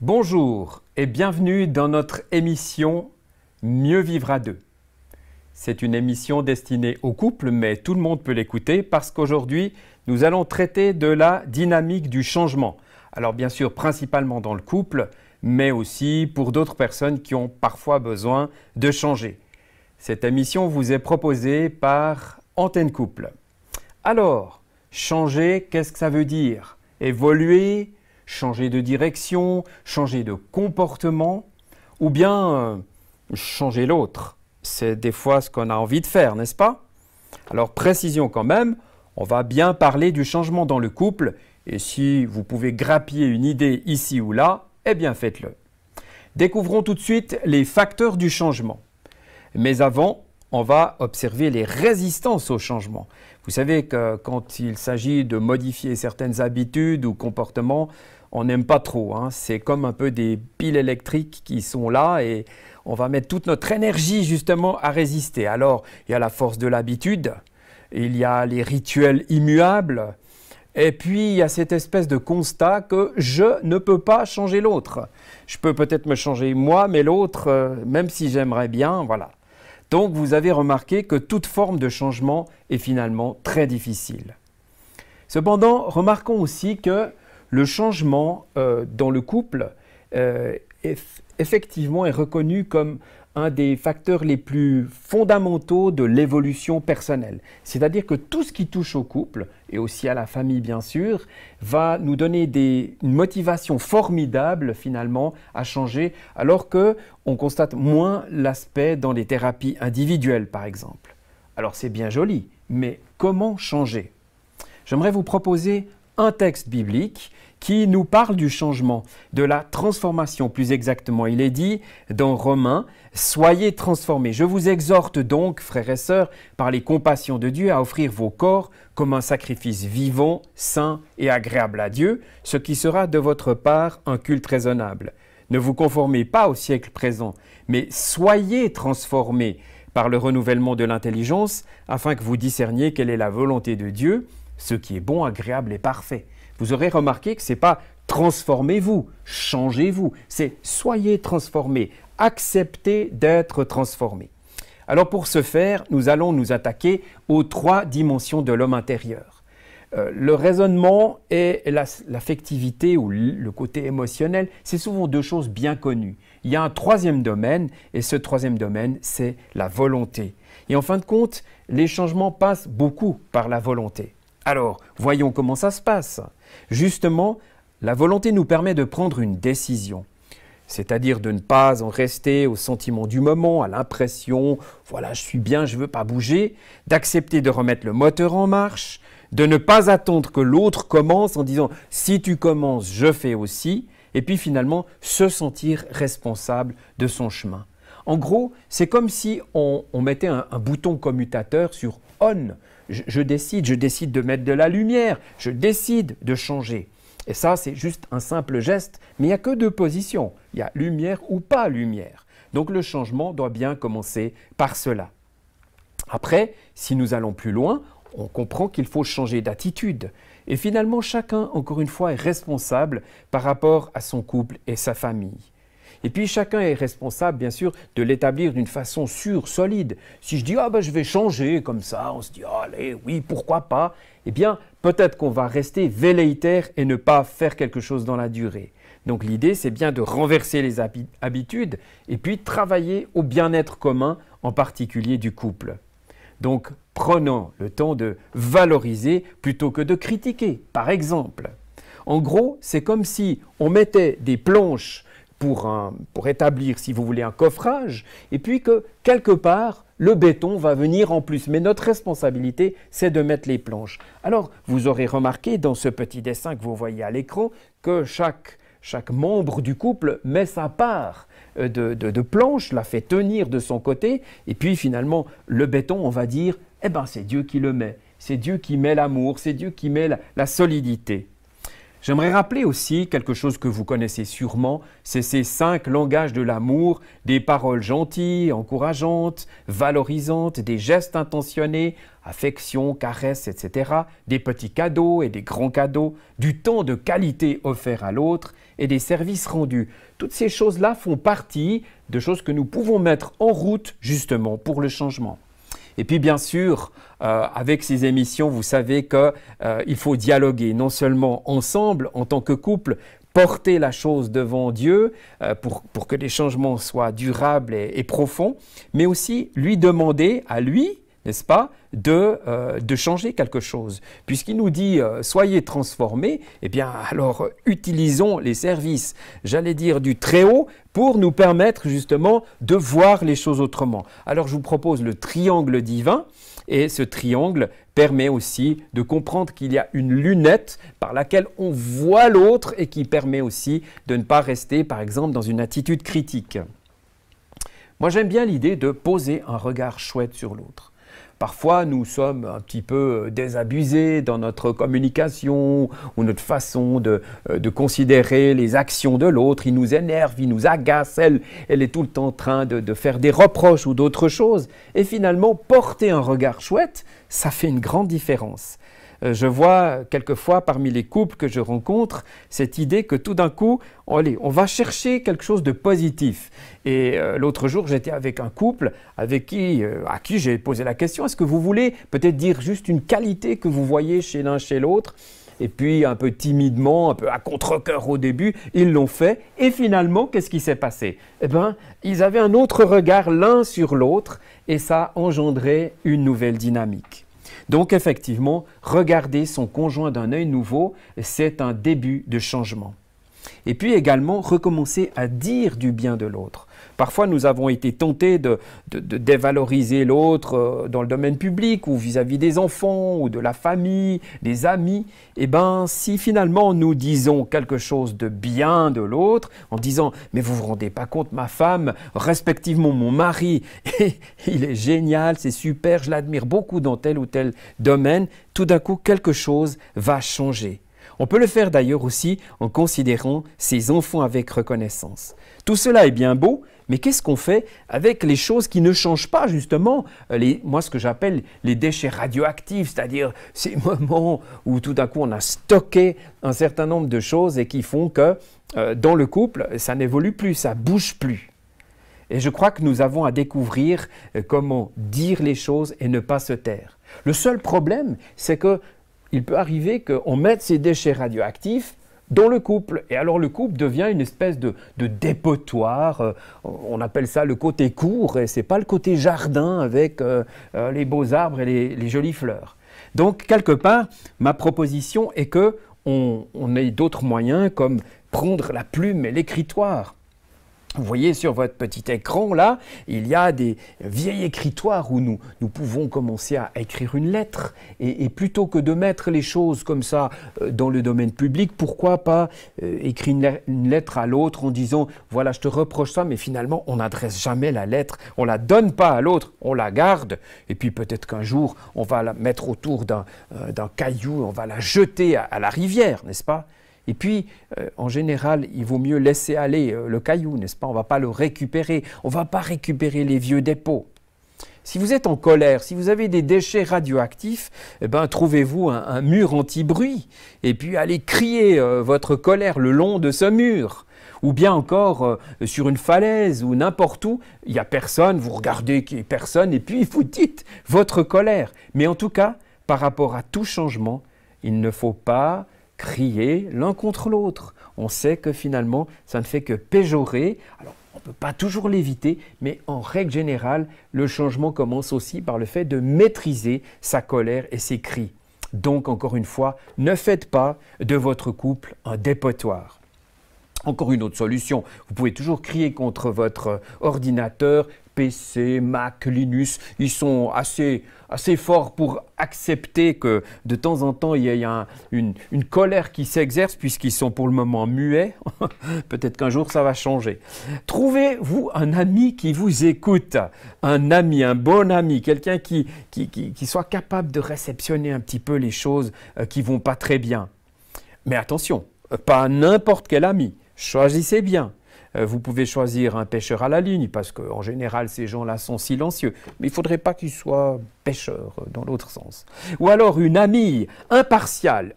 Bonjour et bienvenue dans notre émission Mieux vivre à deux. C'est une émission destinée aux couples, mais tout le monde peut l'écouter parce qu'aujourd'hui, nous allons traiter de la dynamique du changement. Alors bien sûr, principalement dans le couple, mais aussi pour d'autres personnes qui ont parfois besoin de changer. Cette émission vous est proposée par Antenne Couple. Alors, changer, qu'est-ce que ça veut dire? Évoluer, changer de direction, changer de comportement ou bien changer l'autre. C'est des fois ce qu'on a envie de faire, n'est-ce pas? Alors précision quand même, on va bien parler du changement dans le couple et si vous pouvez grappiller une idée ici ou là, eh bien faites-le. Découvrons tout de suite les facteurs du changement. Mais avant, on va observer les résistances au changement. Vous savez que quand il s'agit de modifier certaines habitudes ou comportements, on n'aime pas trop. C'est comme un peu des piles électriques qui sont là et on va mettre toute notre énergie justement à résister. Alors, il y a la force de l'habitude, il y a les rituels immuables et puis il y a cette espèce de constat que je ne peux pas changer l'autre. Je peux peut-être me changer moi, mais l'autre, même si j'aimerais bien, voilà. Donc, vous avez remarqué que toute forme de changement est finalement très difficile. Cependant, remarquons aussi que le changement dans le couple effectivement est reconnu comme un des facteurs les plus fondamentaux de l'évolution personnelle. C'est-à-dire que tout ce qui touche au couple, et aussi à la famille bien sûr, va nous donner une motivation formidable finalement à changer, alors qu'on constate moins l'aspect dans les thérapies individuelles par exemple. Alors c'est bien joli, mais comment changer? J'aimerais vous proposer un texte biblique qui nous parle du changement, de la transformation plus exactement. Il est dit dans Romains, « Soyez transformés. Je vous exhorte donc, frères et sœurs, par les compassions de Dieu, à offrir vos corps comme un sacrifice vivant, saint et agréable à Dieu, ce qui sera de votre part un culte raisonnable. Ne vous conformez pas au siècle présent, mais soyez transformés par le renouvellement de l'intelligence, afin que vous discerniez quelle est la volonté de Dieu, ce qui est bon, agréable et parfait. » Vous aurez remarqué que ce n'est pas « transformez-vous »,« changez-vous », c'est « soyez transformés », acceptez d'être transformés. Alors pour ce faire, nous allons nous attaquer aux trois dimensions de l'homme intérieur. Le raisonnement et l'affectivité ou le côté émotionnel, c'est souvent deux choses bien connues. Il y a un troisième domaine et ce troisième domaine, c'est la volonté. Et en fin de compte, les changements passent beaucoup par la volonté. Alors, voyons comment ça se passe. Justement, la volonté nous permet de prendre une décision, c'est-à-dire de ne pas en rester au sentiment du moment, à l'impression « voilà, je suis bien, je ne veux pas bouger », d'accepter de remettre le moteur en marche, de ne pas attendre que l'autre commence en disant « si tu commences, je fais aussi », et puis finalement se sentir responsable de son chemin. En gros, c'est comme si on mettait un bouton commutateur sur « on ». Je décide de mettre de la lumière, je décide de changer. Et ça, c'est juste un simple geste, mais il n'y a que deux positions. Il y a lumière ou pas lumière. Donc le changement doit bien commencer par cela. Après, si nous allons plus loin, on comprend qu'il faut changer d'attitude. Et finalement, chacun, encore une fois, est responsable par rapport à son couple et sa famille. Et puis chacun est responsable, bien sûr, de l'établir d'une façon sûre, solide. Si je dis « ah ben je vais changer comme ça », on se dit « allez, oui, pourquoi pas ?» Eh bien, peut-être qu'on va rester velléitaire et ne pas faire quelque chose dans la durée. Donc l'idée, c'est bien de renverser les habitudes et puis travailler au bien-être commun, en particulier du couple. Donc, prenons le temps de valoriser plutôt que de critiquer, par exemple. En gros, c'est comme si on mettait des planches pour établir, si vous voulez, un coffrage, et puis que, quelque part, le béton va venir en plus. Mais notre responsabilité, c'est de mettre les planches. Alors, vous aurez remarqué dans ce petit dessin que vous voyez à l'écran que chaque membre du couple met sa part de planches, la fait tenir de son côté, et puis finalement, le béton, on va dire, eh ben c'est Dieu qui le met. C'est Dieu qui met l'amour, c'est Dieu qui met la solidité. J'aimerais rappeler aussi quelque chose que vous connaissez sûrement, c'est ces 5 langages de l'amour, des paroles gentilles, encourageantes, valorisantes, des gestes intentionnés, affection, caresses, etc., des petits cadeaux et des grands cadeaux, du temps de qualité offert à l'autre et des services rendus. Toutes ces choses-là font partie de choses que nous pouvons mettre en route justement pour le changement. Et puis bien sûr, avec ces émissions, vous savez qu'il faut dialoguer, non seulement ensemble en tant que couple, porter la chose devant Dieu pour que les changements soient durables et profonds, mais aussi lui demander à lui, n'est-ce pas, de changer quelque chose. Puisqu'il nous dit « soyez transformés », eh bien alors utilisons les services, j'allais dire du Très-Haut, pour nous permettre justement de voir les choses autrement. Alors je vous propose le triangle divin, et ce triangle permet aussi de comprendre qu'il y a une lunette par laquelle on voit l'autre et qui permet aussi de ne pas rester par exemple dans une attitude critique. Moi j'aime bien l'idée de poser un regard chouette sur l'autre. Parfois, nous sommes un petit peu désabusés dans notre communication ou notre façon de considérer les actions de l'autre. Il nous énerve, il nous agace, elle est tout le temps en train de faire des reproches ou d'autres choses. Et finalement, porter un regard chouette, ça fait une grande différence. Je vois quelquefois parmi les couples que je rencontre cette idée que tout d'un coup, allez, on va chercher quelque chose de positif. Et l'autre jour, j'étais avec un couple à qui j'ai posé la question, est-ce que vous voulez peut-être dire juste une qualité que vous voyez chez l'un chez l'autre? Et puis un peu timidement, un peu à contre-cœur au début, ils l'ont fait. Et finalement, qu'est-ce qui s'est passé? Eh bien, ils avaient un autre regard l'un sur l'autre et ça a engendré une nouvelle dynamique. Donc effectivement, regarder son conjoint d'un œil nouveau, c'est un début de changement. Et puis également, recommencer à dire du bien de l'autre. Parfois, nous avons été tentés de dévaloriser l'autre dans le domaine public ou vis-à-vis des enfants ou de la famille, des amis. Eh bien, si finalement nous disons quelque chose de bien de l'autre, en disant « mais vous vous rendez pas compte, ma femme, respectivement mon mari, il est génial, c'est super, je l'admire beaucoup dans tel ou tel domaine », tout d'un coup, quelque chose va changer. On peut le faire d'ailleurs aussi en considérant ses enfants avec reconnaissance. Tout cela est bien beau, mais qu'est-ce qu'on fait avec les choses qui ne changent pas justement, moi ce que j'appelle les déchets radioactifs, c'est-à-dire ces moments où tout d'un coup on a stocké un certain nombre de choses et qui font que dans le couple, ça n'évolue plus, ça ne bouge plus. Et je crois que nous avons à découvrir comment dire les choses et ne pas se taire. Le seul problème, c'est que il peut arriver qu'on mette ces déchets radioactifs dans le couple. Et alors le couple devient une espèce de dépotoir. On appelle ça le côté court et ce n'est pas le côté jardin avec les beaux arbres et les jolies fleurs. Donc quelque part, ma proposition est qu'on ait d'autres moyens comme prendre la plume et l'écritoire. Vous voyez sur votre petit écran là, il y a des vieilles écritoires où nous pouvons commencer à écrire une lettre. Et plutôt que de mettre les choses comme ça dans le domaine public, pourquoi pas écrire une lettre à l'autre en disant « voilà, je te reproche ça », mais finalement on n'adresse jamais la lettre, on ne la donne pas à l'autre, on la garde. Et puis peut-être qu'un jour, on va la mettre autour d'un caillou, on va la jeter à la rivière, n'est-ce pas ? Et puis, en général, il vaut mieux laisser aller le caillou, n'est-ce pas? On ne va pas le récupérer, on ne va pas récupérer les vieux dépôts. Si vous êtes en colère, si vous avez des déchets radioactifs, eh ben, trouvez-vous un mur anti-bruit et puis allez crier votre colère le long de ce mur. Ou bien encore sur une falaise ou n'importe où, il n'y a personne, vous regardez qu'il n'y a personne et puis vous dites votre colère. Mais en tout cas, par rapport à tout changement, il ne faut pas crier l'un contre l'autre. On sait que finalement, ça ne fait que péjorer. Alors, on ne peut pas toujours l'éviter, mais en règle générale, le changement commence aussi par le fait de maîtriser sa colère et ses cris. Donc, encore une fois, ne faites pas de votre couple un dépotoir. Encore une autre solution, vous pouvez toujours crier contre votre ordinateur, PC, Mac, Linux, ils sont assez forts pour accepter que de temps en temps il y ait une colère qui s'exerce puisqu'ils sont pour le moment muets. Peut-être qu'un jour ça va changer. Trouvez-vous un ami qui vous écoute, un ami, un bon ami, quelqu'un qui soit capable de réceptionner un petit peu les choses qui ne vont pas très bien. Mais attention, Pas n'importe quel ami. Choisissez bien. Vous pouvez choisir un pêcheur à la ligne, parce qu'en général, ces gens-là sont silencieux. Mais il ne faudrait pas qu'ils soient pêcheurs dans l'autre sens. Ou alors une amie impartiale,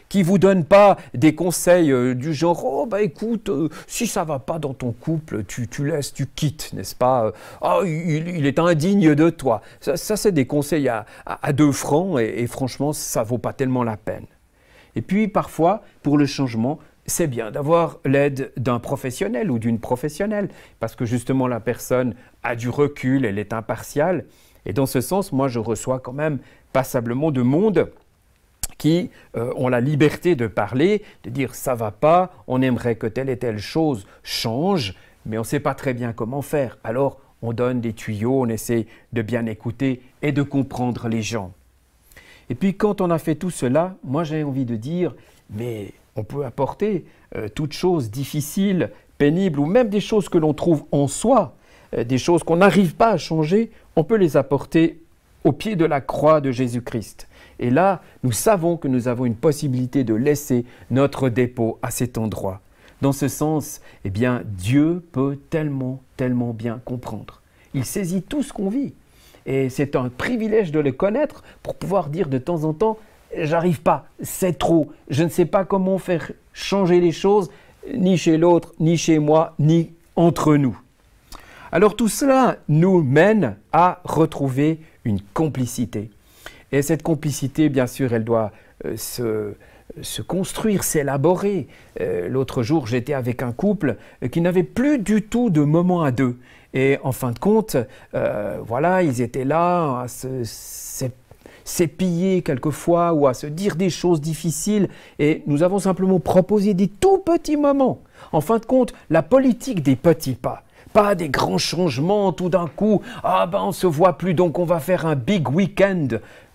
qui ne vous donne pas des conseils du genre « Oh, bah écoute, si ça ne va pas dans ton couple, tu laisses, tu quittes, n'est-ce pas ? Oh, il est indigne de toi. » Ça c'est des conseils à 2 francs et franchement, ça ne vaut pas tellement la peine. Et puis parfois, pour le changement, c'est bien d'avoir l'aide d'un professionnel ou d'une professionnelle, parce que justement la personne a du recul, elle est impartiale. Et dans ce sens, moi je reçois quand même passablement de monde qui ont la liberté de parler, de dire ça va pas, on aimerait que telle et telle chose change, mais on ne sait pas très bien comment faire. Alors on donne des tuyaux, on essaie de bien écouter et de comprendre les gens. Et puis quand on a fait tout cela, moi j'ai envie de dire, mais on peut apporter toutes choses difficiles, pénibles, ou même des choses que l'on trouve en soi, des choses qu'on n'arrive pas à changer, on peut les apporter au pied de la croix de Jésus-Christ. Et là, nous savons que nous avons une possibilité de laisser notre dépôt à cet endroit. Dans ce sens, eh bien, Dieu peut tellement, tellement bien comprendre. Il saisit tout ce qu'on vit. Et c'est un privilège de le connaître pour pouvoir dire de temps en temps, j'arrive pas, c'est trop, je ne sais pas comment faire changer les choses, ni chez l'autre, ni chez moi, ni entre nous. Alors tout cela nous mène à retrouver une complicité. Et cette complicité, bien sûr, elle doit se construire, s'élaborer. L'autre jour, j'étais avec un couple qui n'avait plus du tout de moment à deux. Et en fin de compte, voilà, ils étaient là à s'épiller quelquefois ou à se dire des choses difficiles. Et nous avons simplement proposé des tout petits moments. En fin de compte, la politique des petits pas. Pas des grands changements tout d'un coup. Ah ben on se voit plus donc on va faire un big week-end.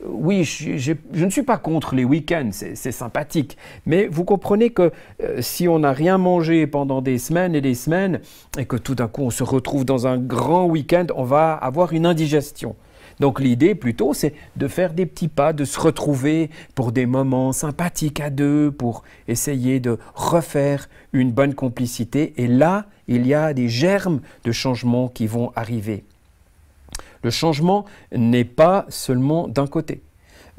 Oui, je ne suis pas contre les week-ends, c'est sympathique. Mais vous comprenez que si on n'a rien mangé pendant des semaines et des semaines et que tout d'un coup on se retrouve dans un grand week-end, on va avoir une indigestion. Donc l'idée plutôt c'est de faire des petits pas, de se retrouver pour des moments sympathiques à deux, pour essayer de refaire une bonne complicité. Et là, il y a des germes de changement qui vont arriver. Le changement n'est pas seulement d'un côté.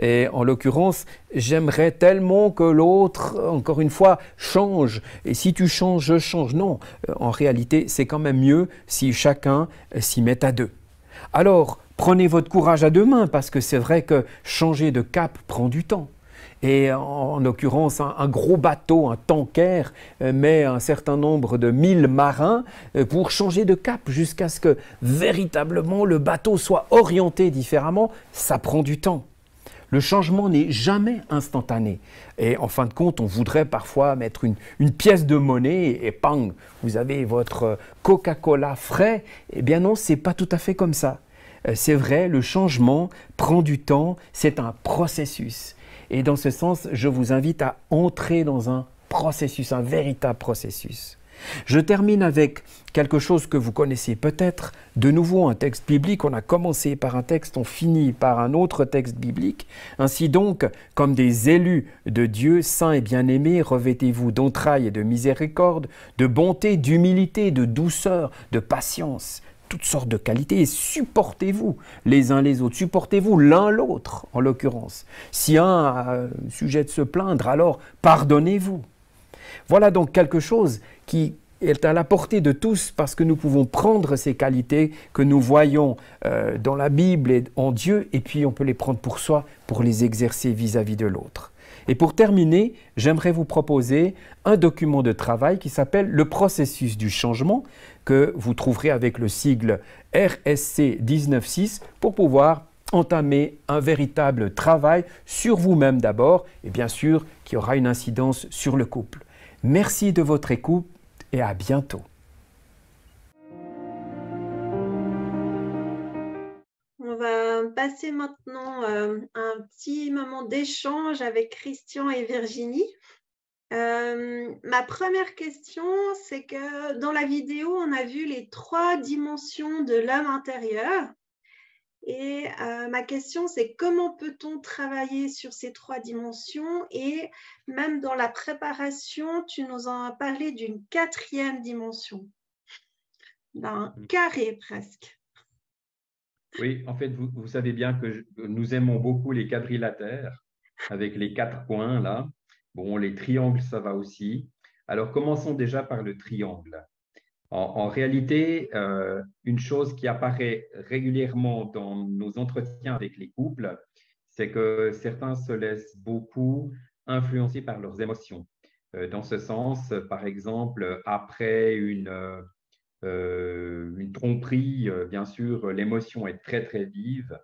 Et en l'occurrence, j'aimerais tellement que l'autre, encore une fois, change. Et si tu changes, je change. Non, en réalité, c'est quand même mieux si chacun s'y met à deux. Alors, prenez votre courage à 2 mains parce que c'est vrai que changer de cap prend du temps. Et en l'occurrence, un gros bateau, un tanker, met un certain nombre de 1000 marins pour changer de cap jusqu'à ce que véritablement le bateau soit orienté différemment. Ça prend du temps. Le changement n'est jamais instantané. Et en fin de compte, on voudrait parfois mettre une pièce de monnaie et pang, vous avez votre Coca-Cola frais. Eh bien non, ce n'est pas tout à fait comme ça. C'est vrai, le changement prend du temps, c'est un processus. Et dans ce sens, je vous invite à entrer dans un processus, un véritable processus. Je termine avec quelque chose que vous connaissez peut-être, de nouveau un texte biblique. On a commencé par un texte, on finit par un autre texte biblique. Ainsi donc, comme des élus de Dieu, saints et bien-aimés, revêtez-vous d'entrailles et de miséricorde, de bonté, d'humilité, de douceur, de patience, toutes sortes de qualités, et supportez-vous les uns les autres, supportez-vous l'un l'autre en l'occurrence. Si un a sujet de se plaindre, alors pardonnez-vous. Voilà donc quelque chose qui est à la portée de tous parce que nous pouvons prendre ces qualités que nous voyons dans la Bible et en Dieu et puis on peut les prendre pour soi pour les exercer vis-à-vis de l'autre. Et pour terminer, j'aimerais vous proposer un document de travail qui s'appelle le processus du changement que vous trouverez avec le sigle RSC 19.6 pour pouvoir entamer un véritable travail sur vous-même d'abord et bien sûr qui aura une incidence sur le couple. Merci de votre écoute et à bientôt. On va passer maintenant un petit moment d'échange avec Christian et Virginie. Ma première question, c'est que dans la vidéo, on a vu les 3 dimensions de l'homme intérieur. Et ma question, c'est comment peut-on travailler sur ces 3 dimensions? Et même dans la préparation, tu nous en as parlé d'une 4e dimension, d'un carré presque. Oui, en fait, vous savez bien que nous aimons beaucoup les quadrilatères avec les 4 coins là. Bon, les triangles, ça va aussi. Alors, commençons déjà par le triangle. En réalité, une chose qui apparaît régulièrement dans nos entretiens avec les couples, c'est que certains se laissent beaucoup influencer par leurs émotions. Dans ce sens, par exemple, après une tromperie, bien sûr, l'émotion est très, très vive,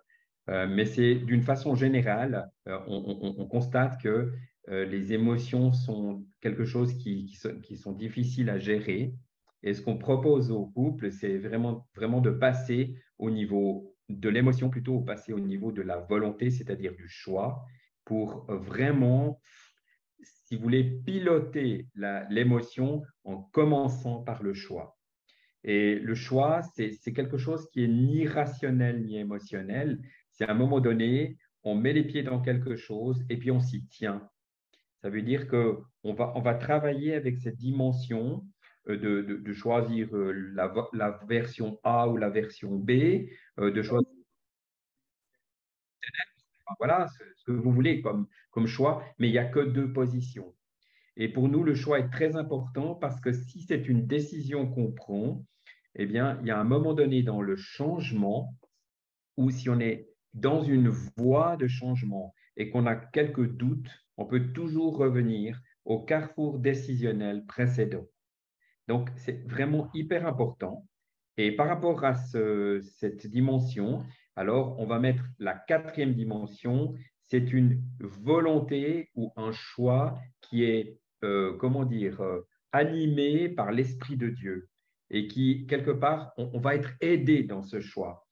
mais c'est d'une façon générale, on constate que les émotions sont quelque chose qui sont difficiles à gérer. Et ce qu'on propose au couple, c'est vraiment, vraiment de passer au niveau de l'émotion, plutôt passer au niveau de la volonté, c'est-à-dire du choix, pour vraiment, si vous voulez, piloter l'émotion en commençant par le choix. Et le choix, c'est quelque chose qui est ni rationnel ni émotionnel. C'est à un moment donné, on met les pieds dans quelque chose et puis on s'y tient. Ça veut dire on va travailler avec cette dimension de choisir la version A ou la version B, de choisir voilà, ce que vous voulez comme choix, mais il n'y a que 2 positions. Et pour nous, le choix est très important parce que si c'est une décision qu'on prend, eh bien, il y a un moment donné dans le changement où si on est dans une voie de changement et qu'on a quelques doutes, on peut toujours revenir au carrefour décisionnel précédent. Donc, c'est vraiment hyper important. Et par rapport à cette dimension, alors on va mettre la 4e dimension, c'est une volonté ou un choix qui est, comment dire, animé par l'Esprit de Dieu et qui, quelque part, on va être aidé dans ce choix.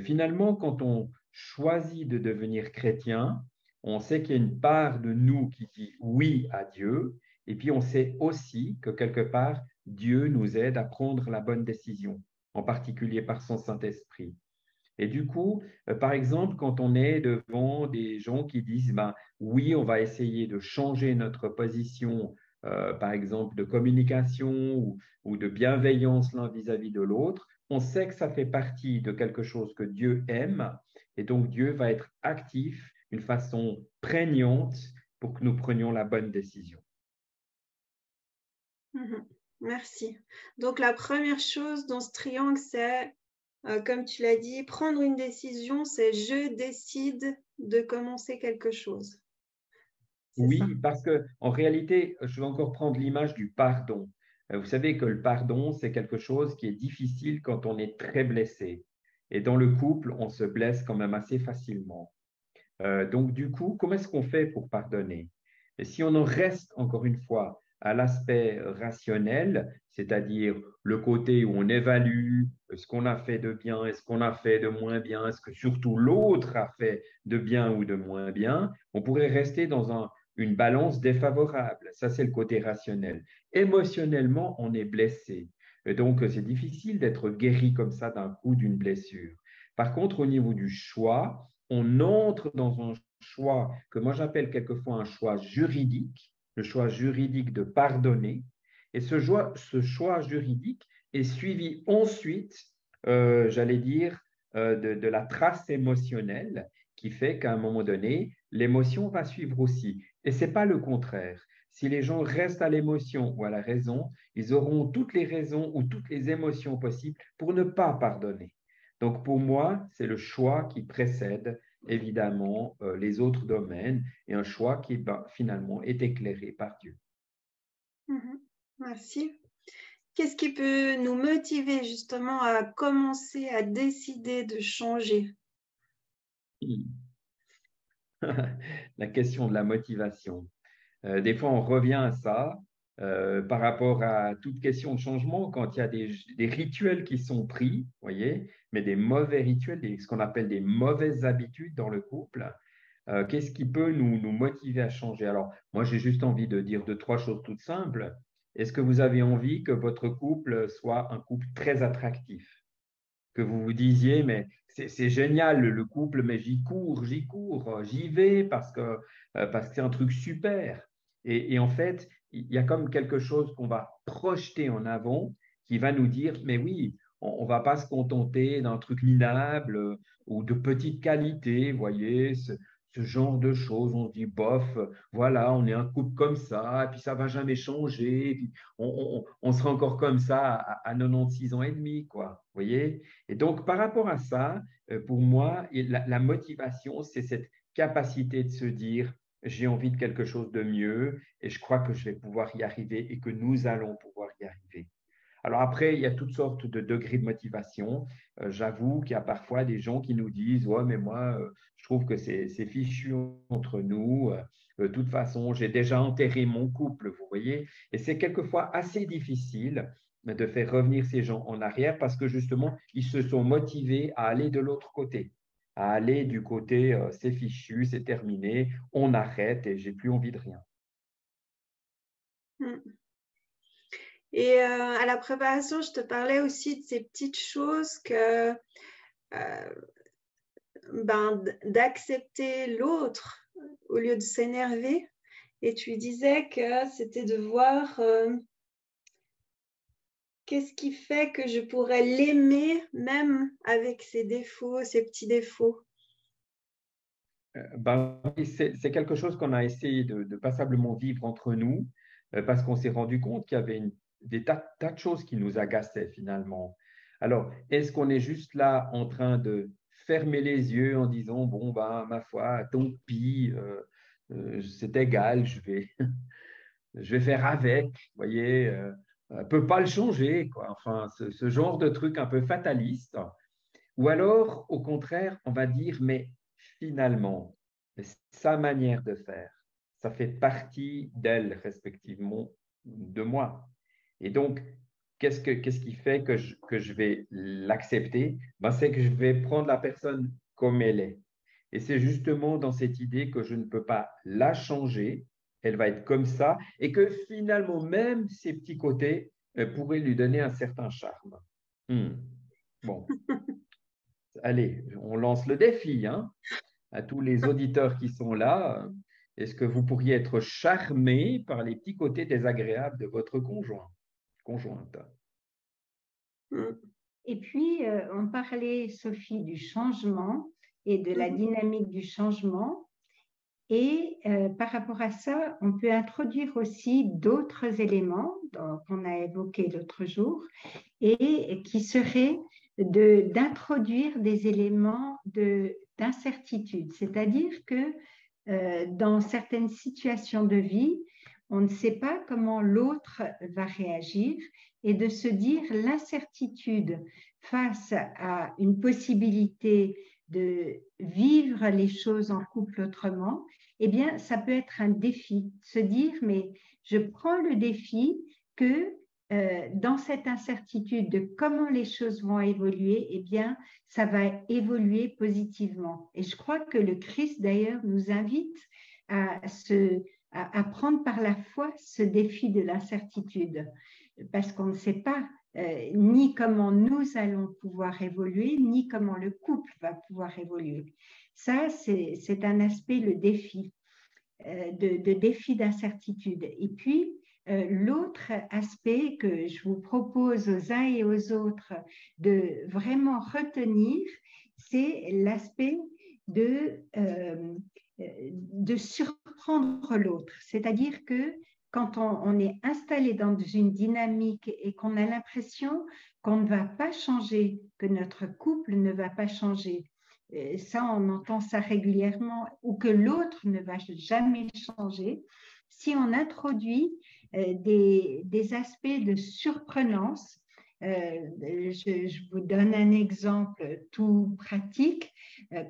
Finalement, quand on choisit de devenir chrétien, on sait qu'il y a une part de nous qui dit oui à Dieu, et puis on sait aussi que quelque part, Dieu nous aide à prendre la bonne décision, en particulier par son Saint-Esprit. Et du coup, par exemple, quand on est devant des gens qui disent, ben, oui, on va essayer de changer notre position, par exemple, de communication ou de bienveillance l'un vis-à-vis de l'autre, on sait que ça fait partie de quelque chose que Dieu aime, et donc Dieu va être actif d'une façon prégnante pour que nous prenions la bonne décision. Merci. Donc, la première chose dans ce triangle, c'est, comme tu l'as dit, prendre une décision, c'est je décide de commencer quelque chose. Oui, Ça. parce que en réalité, je vais encore prendre l'image du pardon. Vous savez que le pardon, c'est quelque chose qui est difficile quand on est très blessé. Et dans le couple, on se blesse quand même assez facilement. Donc, du coup, comment est-ce qu'on fait pour pardonner? Et si on en reste, encore une fois, à l'aspect rationnel, c'est-à-dire le côté où on évalue ce qu'on a fait de bien et ce qu'on a fait de moins bien, ce que surtout l'autre a fait de bien ou de moins bien, on pourrait rester dans une balance défavorable. Ça, c'est le côté rationnel. Émotionnellement, on est blessé. Et donc, c'est difficile d'être guéri comme ça d'un coup d'une blessure. Par contre, au niveau du choix, on entre dans un choix que moi j'appelle quelquefois un choix juridique, le choix juridique de pardonner. Et ce choix juridique est suivi ensuite, j'allais dire, de la trace émotionnelle qui fait qu'à un moment donné, l'émotion va suivre aussi. Et ce n'est pas le contraire. Si les gens restent à l'émotion ou à la raison, ils auront toutes les raisons ou toutes les émotions possibles pour ne pas pardonner. Donc pour moi, c'est le choix qui précède évidemment les autres domaines et un choix qui finalement est éclairé par Dieu. Merci. Qu'est-ce qui peut nous motiver justement à commencer à décider de changer? La question de la motivation. Des fois, on revient à ça par rapport à toute question de changement quand il y a des rituels qui sont pris, voyez, mais des mauvais rituels, ce qu'on appelle des mauvaises habitudes dans le couple. Qu'est-ce qui peut nous motiver à changer? Alors, moi, j'ai juste envie de dire 2, 3 choses toutes simples. Est-ce que vous avez envie que votre couple soit un couple très attractif? Que vous vous disiez, mais c'est génial le couple, mais j'y cours, j'y vais parce que c'est un truc super. Et en fait, il y a comme quelque chose qu'on va projeter en avant qui va nous dire, mais oui, on ne va pas se contenter d'un truc minable ou de petite qualité, vous voyez, ce genre de choses. On se dit, bof, voilà, on est un couple comme ça, et puis ça ne va jamais changer, et puis on sera encore comme ça à 96 ans et demi, quoi, vous voyez. Et donc, par rapport à ça, pour moi, la motivation, c'est cette capacité de se dire, j'ai envie de quelque chose de mieux et je crois que je vais pouvoir y arriver et que nous allons pouvoir y arriver. Alors après, il y a toutes sortes de degrés de motivation. J'avoue qu'il y a parfois des gens qui nous disent, ouais, mais moi, je trouve que c'est fichu entre nous. De toute façon, j'ai déjà enterré mon couple, vous voyez. Et c'est quelquefois assez difficile de faire revenir ces gens en arrière parce que justement, ils se sont motivés à aller de l'autre côté, à aller du côté, c'est fichu, c'est terminé, on arrête et j'ai plus envie de rien. Et à la préparation, je te parlais aussi de ces petites choses que d'accepter l'autre au lieu de s'énerver. Et tu disais que c'était de voir qu'est-ce qui fait que je pourrais l'aimer même avec ses défauts, ses petits défauts. C'est quelque chose qu'on a essayé de passablement vivre entre nous parce qu'on s'est rendu compte qu'il y avait des tas de choses qui nous agaçaient finalement. Alors, est-ce qu'on est juste là en train de fermer les yeux en disant, bon, bah, ma foi, tant pis, c'est égal, je vais faire avec, vous voyez, ne peut pas le changer, quoi. Enfin, ce genre de truc un peu fataliste. Ou alors, au contraire, on va dire, mais finalement, sa manière de faire, ça fait partie d'elle, respectivement, de moi. Et donc, qu'est-ce qui fait que je vais l'accepter? C'est que je vais prendre la personne comme elle est. Et c'est justement dans cette idée que je ne peux pas la changer, elle va être comme ça, et que finalement, même ces petits côtés pourraient lui donner un certain charme. Bon. Allez, on lance le défi hein, à tous les auditeurs qui sont là. Est-ce que vous pourriez être charmé par les petits côtés désagréables de votre conjointe? Et puis, on parlait, Sophie, du changement et de la dynamique du changement. Et par rapport à ça, on peut introduire aussi d'autres éléments qu'on a évoqués l'autre jour et qui seraient d'introduire des éléments d'incertitude. C'est-à-dire que dans certaines situations de vie, on ne sait pas comment l'autre va réagir et de se dire l'incertitude face à une possibilité de vivre les choses en couple autrement, eh bien, ça peut être un défi. Se dire, mais je prends le défi que dans cette incertitude de comment les choses vont évoluer, eh bien, ça va évoluer positivement. Et je crois que le Christ, d'ailleurs, nous invite à prendre par la foi ce défi de l'incertitude, parce qu'on ne sait pas ni comment nous allons pouvoir évoluer, ni comment le couple va pouvoir évoluer. Ça, c'est un aspect, le défi, de défi d'incertitude. Et puis, l'autre aspect que je vous propose aux uns et aux autres de vraiment retenir, c'est l'aspect de surprendre l'autre. C'est-à-dire que quand on est installé dans une dynamique et qu'on a l'impression qu'on ne va pas changer, que notre couple ne va pas changer, ça on entend ça régulièrement, ou que l'autre ne va jamais changer, si on introduit des aspects de surprenance, je vous donne un exemple tout pratique.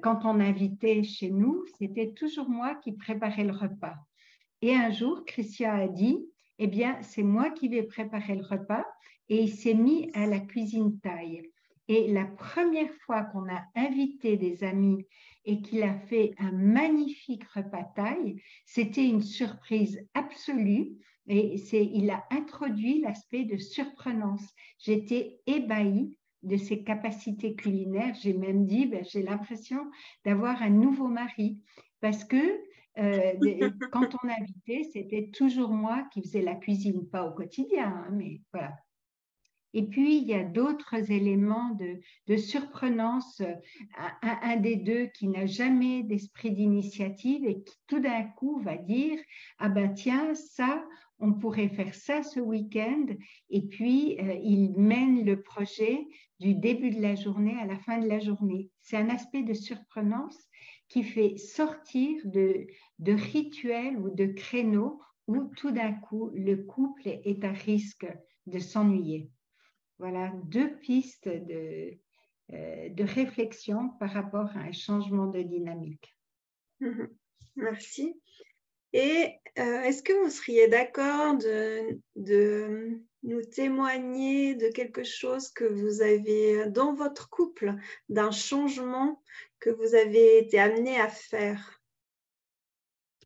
Quand on invitait chez nous, c'était toujours moi qui préparais le repas. Et un jour, Christian a dit, eh bien, c'est moi qui vais préparer le repas, et il s'est mis à la cuisine thaï. Et la première fois qu'on a invité des amis et qu'il a fait un magnifique repas thaï, c'était une surprise absolue et il a introduit l'aspect de surprenance. J'étais ébahie de ses capacités culinaires. J'ai même dit, ben, j'ai l'impression d'avoir un nouveau mari parce que quand on invitait, c'était toujours moi qui faisais la cuisine, pas au quotidien, hein, mais voilà. Et puis, il y a d'autres éléments de surprenance. Un des deux qui n'a jamais d'esprit d'initiative et qui tout d'un coup va dire, ah ben tiens, ça, on pourrait faire ça ce week-end. Et puis, il mène le projet du début de la journée à la fin de la journée. C'est un aspect de surprenance qui fait sortir de rituels ou de créneaux où tout d'un coup, le couple est à risque de s'ennuyer. Voilà deux pistes de réflexion par rapport à un changement de dynamique. Merci. Et est-ce que vous seriez d'accord de nous témoigner de quelque chose que vous avez dans votre couple, d'un changement que vous avez été amené à faire?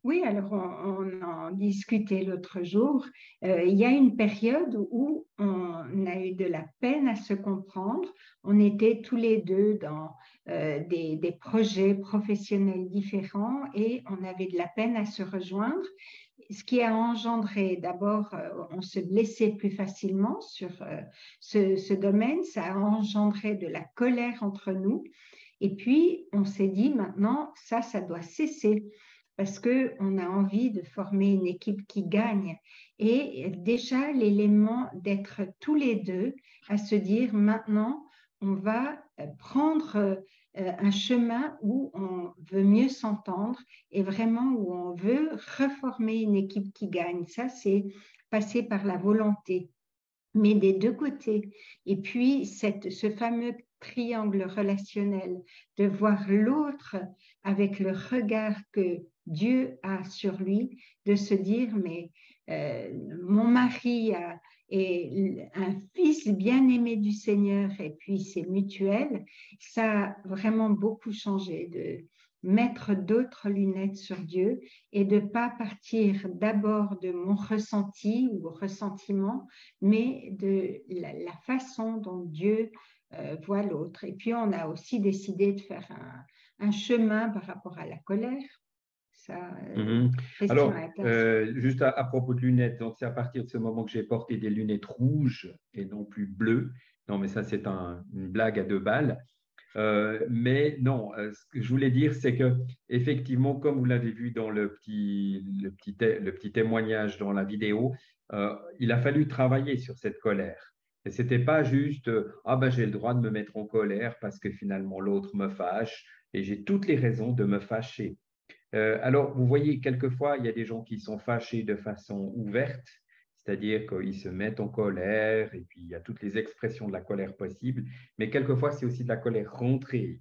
Oui, alors on en discutait l'autre jour. Il y a une période où on a eu de la peine à se comprendre. On était tous les deux dans des projets professionnels différents et on avait de la peine à se rejoindre. Ce qui a engendré, d'abord, on se blessait plus facilement sur ce domaine. Ça a engendré de la colère entre nous. Et puis, on s'est dit maintenant, ça doit cesser parce qu'on a envie de former une équipe qui gagne. Et déjà, l'élément d'être tous les deux à se dire maintenant, on va prendre un chemin où on veut mieux s'entendre et vraiment où on veut reformer une équipe qui gagne. Ça, c'est passer par la volonté, mais des deux côtés. Et puis, ce fameux triangle relationnel, de voir l'autre avec le regard que Dieu a sur lui, de se dire, mais mon mari est un fils bien-aimé du Seigneur et puis c'est mutuel, ça a vraiment beaucoup changé de mettre d'autres lunettes sur Dieu et de ne pas partir d'abord de mon ressenti ou ressentiment, mais de la façon dont Dieu voit l'autre. Et puis, on a aussi décidé de faire un chemin par rapport à la colère. Ça, Alors, intéressante. juste à propos de lunettes, donc c'est à partir de ce moment que j'ai porté des lunettes rouges et non plus bleues. Non, mais ça, c'est une blague à 2 balles. Mais non, ce que je voulais dire, c'est que effectivement, comme vous l'avez vu dans le petit témoignage dans la vidéo, il a fallu travailler sur cette colère. Et c'était pas juste ah ben j'ai le droit de me mettre en colère parce que finalement l'autre me fâche et j'ai toutes les raisons de me fâcher. Alors, vous voyez, quelquefois, il y a des gens qui sont fâchés de façon ouverte, c'est-à-dire qu'ils se mettent en colère, et puis il y a toutes les expressions de la colère possibles, mais quelquefois, c'est aussi de la colère rentrée.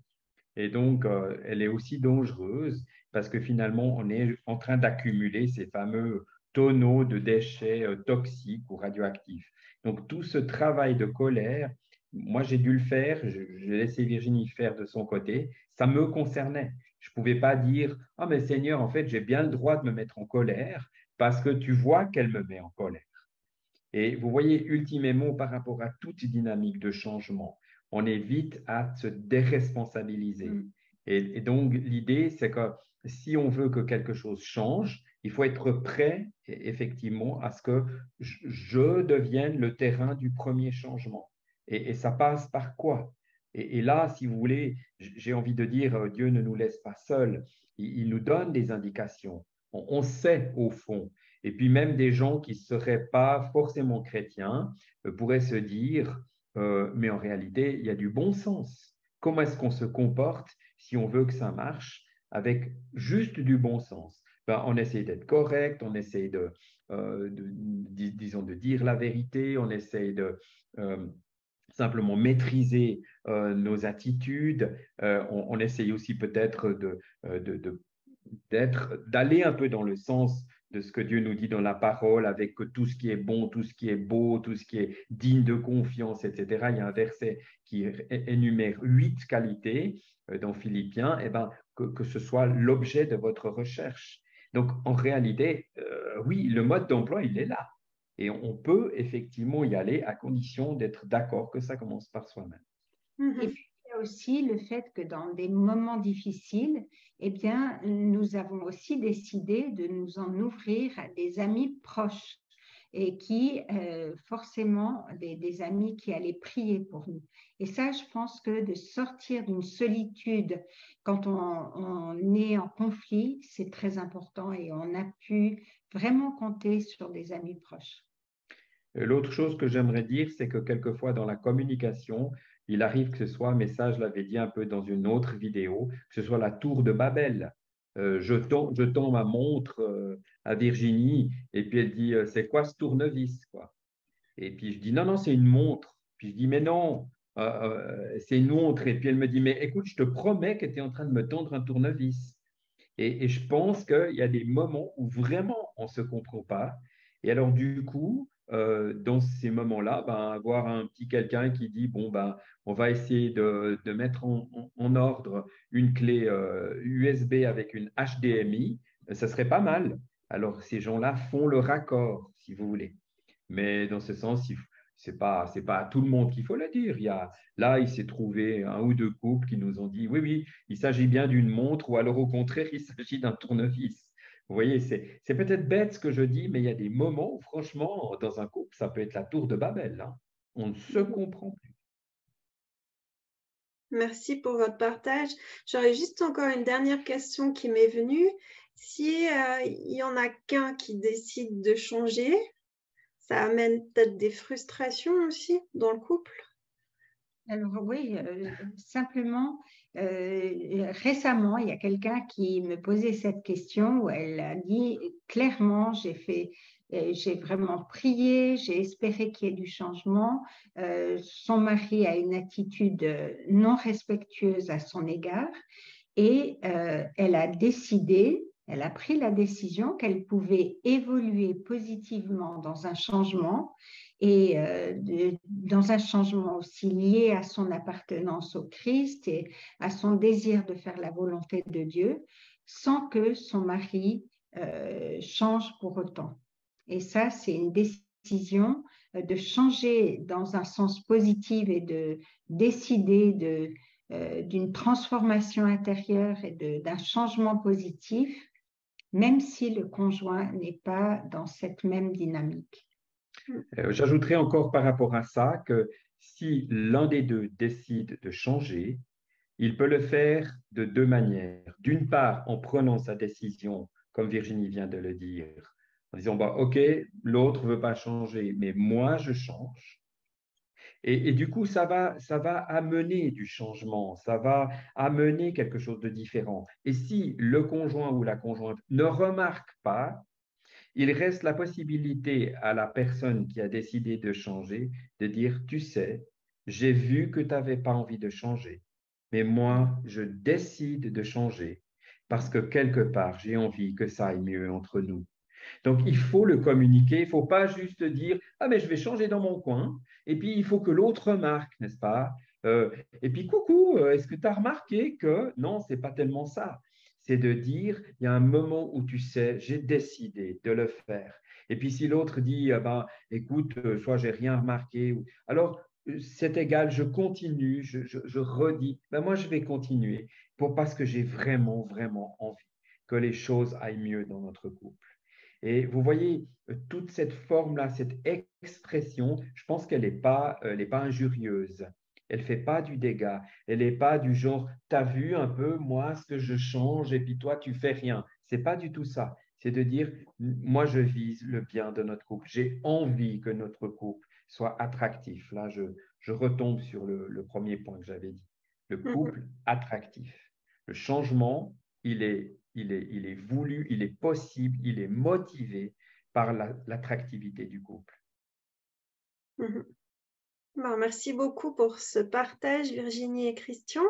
Et donc, elle est aussi dangereuse parce que finalement, on est en train d'accumuler ces fameux tonneaux de déchets toxiques ou radioactifs. Donc, tout ce travail de colère, moi, j'ai dû le faire, j'ai laissé Virginie faire de son côté, ça me concernait. Je ne pouvais pas dire, ah, mais Seigneur, en fait, j'ai bien le droit de me mettre en colère parce que tu vois qu'elle me met en colère. Et vous voyez, ultimement, par rapport à toute dynamique de changement, on est vite à se déresponsabiliser. Et donc, l'idée, c'est que si on veut que quelque chose change, il faut être prêt, effectivement, à ce que je devienne le terrain du premier changement. Et ça passe par quoi? Et là, si vous voulez, j'ai envie de dire, Dieu ne nous laisse pas seuls. Il nous donne des indications. On sait au fond. Et puis même des gens qui ne seraient pas forcément chrétiens pourraient se dire, mais en réalité, il y a du bon sens. Comment est-ce qu'on se comporte si on veut que ça marche avec juste du bon sens? Ben, on essaie d'être correct, on essaie disons, de dire la vérité, on essaie de simplement maîtriser nos attitudes, on essaye aussi peut-être d'aller un peu dans le sens de ce que Dieu nous dit dans la parole, avec tout ce qui est bon, tout ce qui est beau, tout ce qui est digne de confiance, etc. Il y a un verset qui énumère 8 qualités dans Philippiens, et ben, que ce soit l'objet de votre recherche. Donc, en réalité, oui, le mode d'emploi, il est là. Et on peut effectivement y aller à condition d'être d'accord que ça commence par soi-même. Et puis, il y a aussi le fait que dans des moments difficiles, eh bien, nous avons aussi décidé de nous en ouvrir à des amis proches et qui, forcément, des amis qui allaient prier pour nous. Et ça, je pense que de sortir d'une solitude quand on est en conflit, c'est très important et on a pu vraiment compter sur des amis proches. L'autre chose que j'aimerais dire, c'est que quelquefois dans la communication, il arrive que ce soit, mais ça je l'avais dit un peu dans une autre vidéo, que ce soit la tour de Babel. Je tends ma montre à Virginie et puis elle dit, c'est quoi ce tournevis, quoi? Et puis je dis, non, non, c'est une montre. Puis je dis, mais non, c'est une montre. Et puis elle me dit, mais écoute, je te promets que tu es en train de me tendre un tournevis. Et je pense qu'il y a des moments où vraiment on ne se comprend pas. Et alors, du coup, dans ces moments-là, ben, avoir un petit quelqu'un qui dit, bon, ben, on va essayer de mettre en ordre une clé USB avec une HDMI, ça serait pas mal. Alors, ces gens-là font le raccord, si vous voulez. Mais dans ce sens, c'est pas à tout le monde qu'il faut le dire. Là, il s'est trouvé un ou deux couples qui nous ont dit, oui, oui, il s'agit bien d'une montre, ou alors au contraire, il s'agit d'un tournevis. Vous voyez, c'est peut-être bête ce que je dis, mais il y a des moments où, franchement, dans un couple, ça peut être la tour de Babel, hein. On ne se comprend plus. Merci pour votre partage. J'aurais juste encore une dernière question qui m'est venue. Si il y en a qu'un qui décide de changer, ça amène peut-être des frustrations aussi dans le couple. Alors oui, simplement, récemment, il y a quelqu'un qui me posait cette question où elle a dit clairement, j'ai vraiment prié, j'ai espéré qu'il y ait du changement. Son mari a une attitude non respectueuse à son égard et elle a pris la décision qu'elle pouvait évoluer positivement dans un changement et dans un changement aussi lié à son appartenance au Christ et à son désir de faire la volonté de Dieu, sans que son mari change pour autant. Et ça, c'est une décision de changer dans un sens positif et de décider d'une transformation intérieure et d'un changement positif, même si le conjoint n'est pas dans cette même dynamique. J'ajouterai encore par rapport à ça que si l'un des deux décide de changer, il peut le faire de deux manières. D'une part, en prenant sa décision, comme Virginie vient de le dire, en disant, bah, OK, l'autre ne veut pas changer, mais moi, je change. Et du coup, ça va amener du changement, ça va amener quelque chose de différent. Et si le conjoint ou la conjointe ne remarque pas, il reste la possibilité à la personne qui a décidé de changer de dire, tu sais, j'ai vu que tu n'avais pas envie de changer, mais moi, je décide de changer parce que quelque part, j'ai envie que ça aille mieux entre nous. Donc, il faut le communiquer. Il ne faut pas juste dire, ah, mais je vais changer dans mon coin. Et puis, il faut que l'autre remarque, n'est-ce pas? Et puis, coucou, est-ce que tu as remarqué que non, ce n'est pas tellement ça. C'est de dire, il y a un moment où tu sais, j'ai décidé de le faire. Et puis, si l'autre dit, ben, écoute, soit j'ai rien remarqué, alors c'est égal, je continue, je redis, ben, moi, je vais continuer parce que j'ai vraiment, vraiment envie que les choses aillent mieux dans notre couple. Et vous voyez, toute cette forme-là, cette expression, je pense qu'elle n'est pas injurieuse. Elle ne fait pas du dégât. Elle n'est pas du genre, t'as vu un peu, moi, ce que je change, et puis toi, tu fais rien. C'est pas du tout ça. C'est de dire, moi, je vise le bien de notre couple. J'ai envie que notre couple soit attractif. Là, je retombe sur le premier point que j'avais dit. Le couple attractif. Le changement, il est voulu, il est possible, il est motivé par l'attractivité du couple. Bon, merci beaucoup pour ce partage, Virginie et Christian.